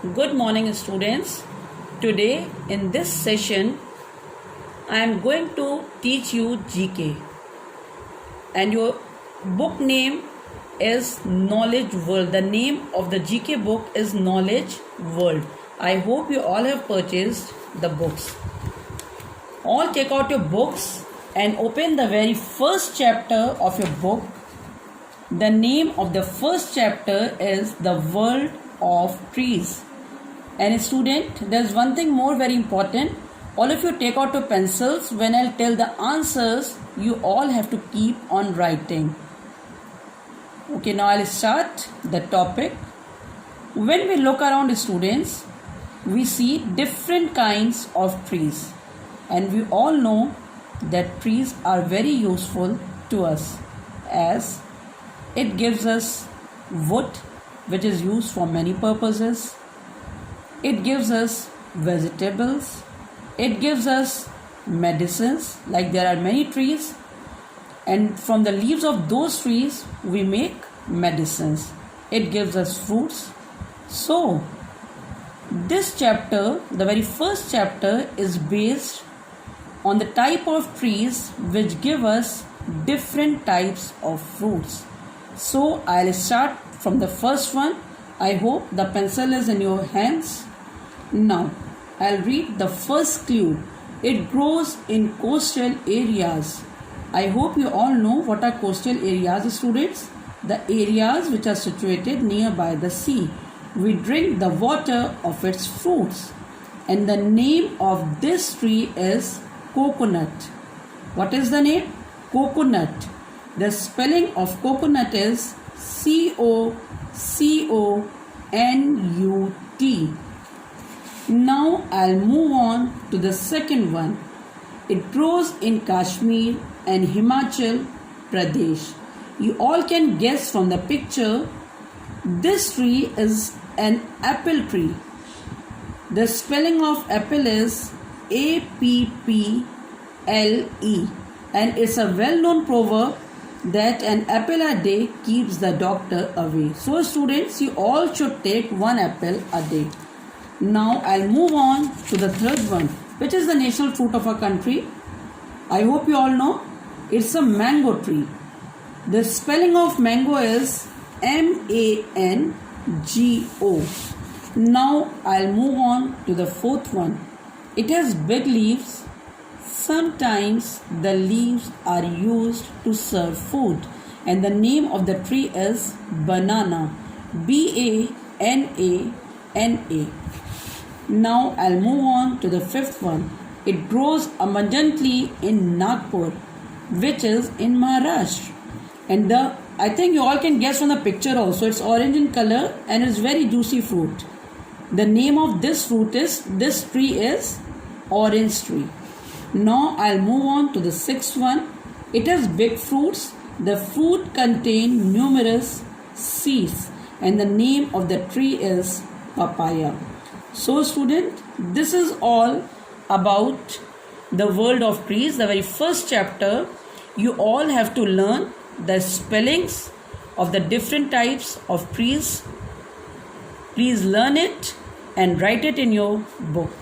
Good morning, students. Today in this session I am going to teach you GK, and your book name is Knowledge World. The name of the GK book is Knowledge World. I hope you all have purchased the books. All take out your books and open the very first chapter of your book. The name of the first chapter is The World of Trees. And student, there's one thing more very important. All of you take out your pencils. When I'll tell the answers, you all have to keep on writing. Okay, now I'll start the topic. When we look around, students, we see different kinds of trees. And we all know that trees are very useful to us, as it gives us wood, which is used for many purposes. It gives us vegetables. It gives us medicines, like there are many trees, and from the leaves of those trees we make medicines. It gives us fruits. So this chapter, the very first chapter, is based on the type of trees which give us different types of fruits. So I'll start from the first one. I hope the pencil is in your hands. Now I'll read the first clue. It grows in coastal areas. I hope you all know what are coastal areas, students. The areas which are situated nearby the sea. We drink the water of its fruits. And the name of this tree is coconut. What is the name? Coconut. The spelling of coconut is COCONUT. Now I'll move on to the second one. It grows in Kashmir and Himachal Pradesh. You all can guess from the picture, this tree is an apple tree. The spelling of apple is APPLE, and it's a well-known proverb that an apple a day keeps the doctor away. So students, you all should take one apple a day. Now I'll move on to the third one, which is the national fruit of our country. I hope you all know. It's a mango tree. The spelling of mango is MANGO. Now I'll move on to the fourth one. It has big leaves. Sometimes the leaves are used to serve food, and the name of the tree is banana. BANANA. Now I'll move on to the fifth one. It grows abundantly in Nagpur, which is in Maharashtra. And I think you all can guess from the picture also. It's orange in color and it's very juicy fruit. The name of this tree is orange tree. Now I'll move on to the sixth one. It has big fruits. The fruit contain numerous seeds, and the name of the tree is papaya. So student, this is all about the world of trees. The very first chapter, you all have to learn the spellings of the different types of trees. Please learn it and write it in your book.